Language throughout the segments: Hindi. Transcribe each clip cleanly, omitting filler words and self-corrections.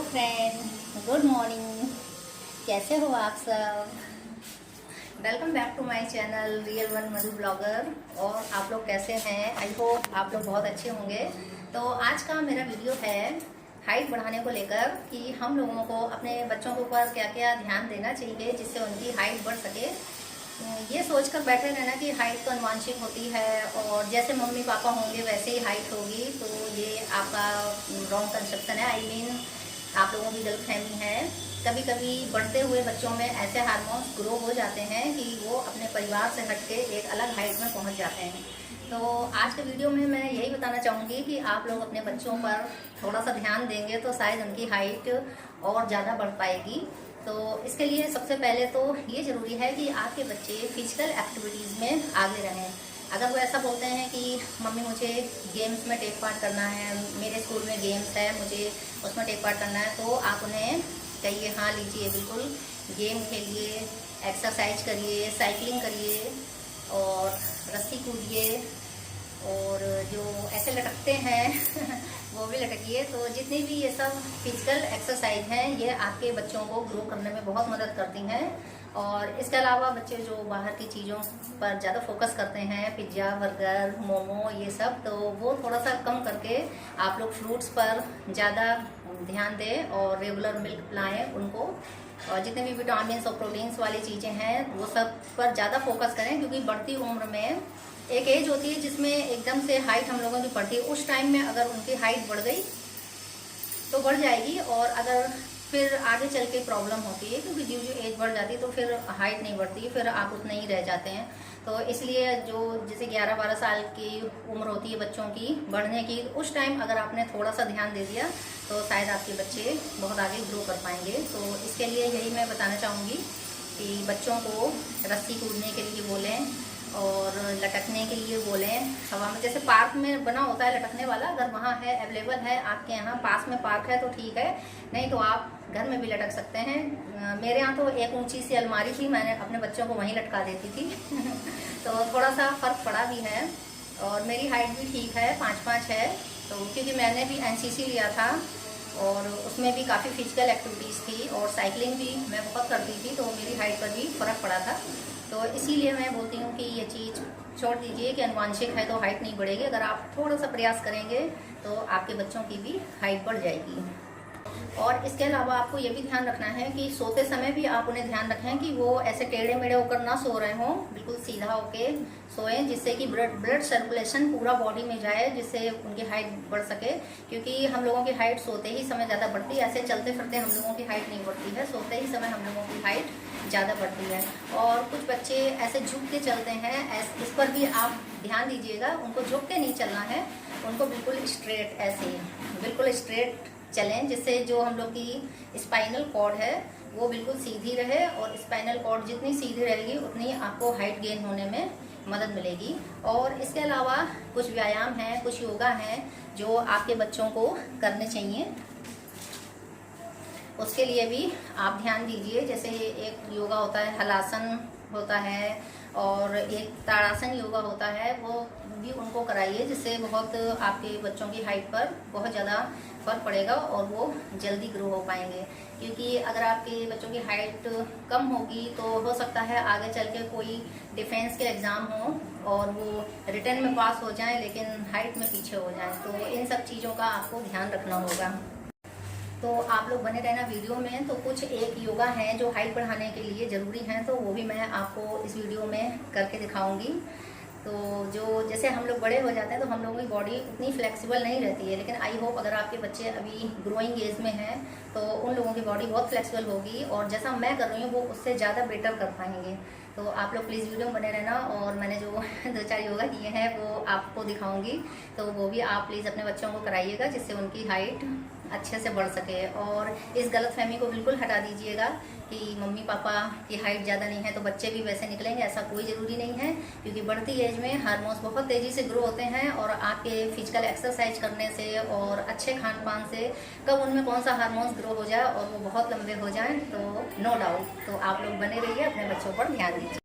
Friend, good morning. कैसे हो आप सब? Welcome back to my channel real one Madhu blogger. और आप लोग कैसे हैं? आई होप आप लोग बहुत अच्छे होंगे। तो आज का मेरा वीडियो है हाइट बढ़ाने को लेकर कि हम लोगों को अपने बच्चों के ऊपर क्या क्या ध्यान देना चाहिए जिससे उनकी हाइट बढ़ सके। ये सोचकर बैठे रहना कि हाइट तो अनुवांशिक होती है और जैसे मम्मी पापा होंगे वैसे ही हाइट होगी, तो ये आपका रॉन्ग कंसेप्शन है। आई मीन आप लोगों की गलतफहमी है। कभी कभी बढ़ते हुए बच्चों में ऐसे हार्मोन्स ग्रो हो जाते हैं कि वो अपने परिवार से हटके एक अलग हाइट में पहुंच जाते हैं। तो आज के वीडियो में मैं यही बताना चाहूँगी कि आप लोग अपने बच्चों पर थोड़ा सा ध्यान देंगे तो शायद उनकी हाइट और ज़्यादा बढ़ पाएगी। तो इसके लिए सबसे पहले तो ये ज़रूरी है कि आपके बच्चे फिजिकल एक्टिविटीज़ में आगे रहें। अगर वो ऐसा बोलते हैं कि मम्मी मुझे गेम्स में टेक पार्ट करना है, मेरे स्कूल में गेम्स है, मुझे उसमें टेक पार्ट करना है, तो आप उन्हें कहिए हाँ लीजिए, बिल्कुल गेम खेलिए, एक्सरसाइज करिए, साइकिलिंग करिए और रस्सी कूदिए और जो ऐसे लटकते हैं वो भी लटकिए। तो जितनी भी ये सब फिजिकल एक्सरसाइज हैं ये आपके बच्चों को ग्रो करने में बहुत मदद करती हैं। और इसके अलावा बच्चे जो बाहर की चीज़ों पर ज़्यादा फोकस करते हैं, पिज्ज़ा, बर्गर, मोमो, ये सब, तो वो थोड़ा सा कम करके आप लोग फ्रूट्स पर ज़्यादा ध्यान दें और रेगुलर मिल्क पिलाएं उनको। और जितने भी विटामिन और प्रोटीन्स वाली चीज़ें हैं वो सब पर ज़्यादा फोकस करें, क्योंकि बढ़ती उम्र में एक एज होती है जिसमें एकदम से हाइट हम लोगों की बढ़ती है। उस टाइम में अगर उनकी हाइट बढ़ गई तो बढ़ जाएगी, और अगर फिर आगे चल के प्रॉब्लम होती है, क्योंकि जो एज बढ़ जाती है तो फिर हाइट नहीं बढ़ती, फिर आप उतने ही रह जाते हैं। तो इसलिए जो जैसे 11-12 साल की उम्र होती है बच्चों की बढ़ने की, उस टाइम अगर आपने थोड़ा सा ध्यान दे दिया तो शायद आपके बच्चे बहुत आगे ग्रो कर पाएंगे। तो इसके लिए यही मैं बताना चाहूँगी कि बच्चों को रस्सी कूदने के लिए बोलें और लटकने के लिए बोलें हवा में। जैसे पार्क में बना होता है लटकने वाला, अगर वहाँ है, अवेलेबल है आपके यहाँ पास में पार्क है तो ठीक है, नहीं तो आप घर में भी लटक सकते हैं। मेरे यहाँ तो एक ऊंची सी अलमारी थी, मैंने अपने बच्चों को वहीं लटका देती थी तो थोड़ा सा फर्क पड़ा भी है। और मेरी हाइट भी ठीक है, 5'5" है। तो क्योंकि मैंने भी NCC लिया था और उसमें भी काफ़ी फिजिकल एक्टिविटीज़ थी और साइकिलिंग भी मैं बहुत करती थी, तो मेरी हाइट पर भी फ़र्क पड़ा था। तो इसीलिए मैं बोलती हूँ कि ये चीज़ छोड़ दीजिए कि अनुवांशिक है तो हाइट नहीं बढ़ेगी। अगर आप थोड़ा सा प्रयास करेंगे तो आपके बच्चों की भी हाइट बढ़ जाएगी। और इसके अलावा आपको ये भी ध्यान रखना है कि सोते समय भी आप उन्हें ध्यान रखें कि वो ऐसे टेढ़े मेढ़े होकर ना सो रहे हों, बिल्कुल सीधा होके सोएं, जिससे कि ब्लड सर्कुलेशन पूरा बॉडी में जाए, जिससे उनकी हाइट बढ़ सके। क्योंकि हम लोगों की हाइट सोते ही समय ज़्यादा बढ़ती है, ऐसे चलते फिरते हम लोगों की हाइट नहीं बढ़ती है, सोते ही समय हम लोगों की हाइट ज़्यादा बढ़ती है। और कुछ बच्चे ऐसे झुक के चलते हैं, इस पर भी आप ध्यान दीजिएगा। उनको झुक के नहीं चलना है, उनको बिल्कुल स्ट्रेट, ऐसे बिल्कुल स्ट्रेट चलें, जिससे जो हम लोग की स्पाइनल कॉर्ड है वो बिल्कुल सीधी रहे, और स्पाइनल कॉर्ड जितनी सीधी रहेगी उतनी आपको हाइट गेन होने में मदद मिलेगी। और इसके अलावा कुछ व्यायाम हैं, कुछ योगा हैं जो आपके बच्चों को करने चाहिए, उसके लिए भी आप ध्यान दीजिए। जैसे एक योगा होता है, हलासन होता है, और एक ताड़ासन योगा होता है, वो भी उनको कराइए, जिससे बहुत आपके बच्चों की हाइट पर बहुत ज़्यादा फर्क पड़ेगा और वो जल्दी ग्रो हो पाएंगे। क्योंकि अगर आपके बच्चों की हाइट कम होगी तो हो सकता है आगे चल के कोई डिफेंस के एग्ज़ाम हो और वो रिटर्न में पास हो जाएं लेकिन हाइट में पीछे हो जाएं। तो इन सब चीज़ों का आपको ध्यान रखना होगा। तो आप लोग बने रहना वीडियो में। तो कुछ एक योगा हैं जो हाइट बढ़ाने के लिए ज़रूरी हैं, तो वो भी मैं आपको इस वीडियो में करके दिखाऊंगी। तो जो जैसे हम लोग बड़े हो जाते हैं तो हम लोगों की बॉडी उतनी फ्लेक्सिबल नहीं रहती है, लेकिन आई होप अगर आपके बच्चे अभी ग्रोइंग एज में हैं तो उन लोगों की बॉडी बहुत फ्लेक्सिबल होगी, और जैसा मैं कर रही हूँ वो उससे ज़्यादा बेटर कर पाएंगे। तो आप लोग प्लीज़ वीडियो में बने रहना, और मैंने जो 2-4 योगा किए हैं वो आपको दिखाऊंगी, तो वो भी आप प्लीज़ अपने बच्चों को कराइएगा, जिससे उनकी हाइट अच्छे से बढ़ सके। और इस गलतफहमी को बिल्कुल हटा दीजिएगा कि मम्मी पापा की हाइट ज़्यादा नहीं है तो बच्चे भी वैसे निकलेंगे, ऐसा कोई ज़रूरी नहीं है। क्योंकि बढ़ती एज में हार्मोन्स बहुत तेज़ी से ग्रो होते हैं, और आपके फिजिकल एक्सरसाइज करने से और अच्छे खान पान से कब उनमें कौन सा हार्मोन्स ग्रो हो जाए और वो बहुत लंबे हो जाएं, तो नो डाउट। तो आप लोग बने रहिए, अपने बच्चों पर ध्यान दीजिए।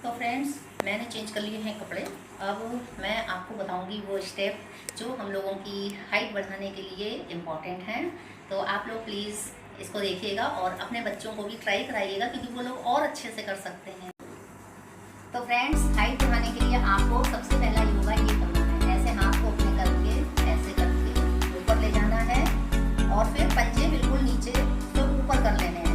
तो फ्रेंड्स, मैंने चेंज कर लिए हैं कपड़े। अब मैं आपको बताऊंगी वो स्टेप जो हम लोगों की हाइट बढ़ाने के लिए इम्पॉर्टेंट हैं। तो आप लोग प्लीज़ इसको देखिएगा और अपने बच्चों को भी ट्राई कराइएगा, क्योंकि वो लोग और अच्छे से कर सकते हैं। तो फ्रेंड्स, हाइट बढ़ाने के लिए आपको सबसे पहला योगा ये करना है। ऐसे हाथ को अपने करके ऐसे करके ऊपर ले जाना है और फिर पंजे बिल्कुल नीचे तो ऊपर कर लेने हैं।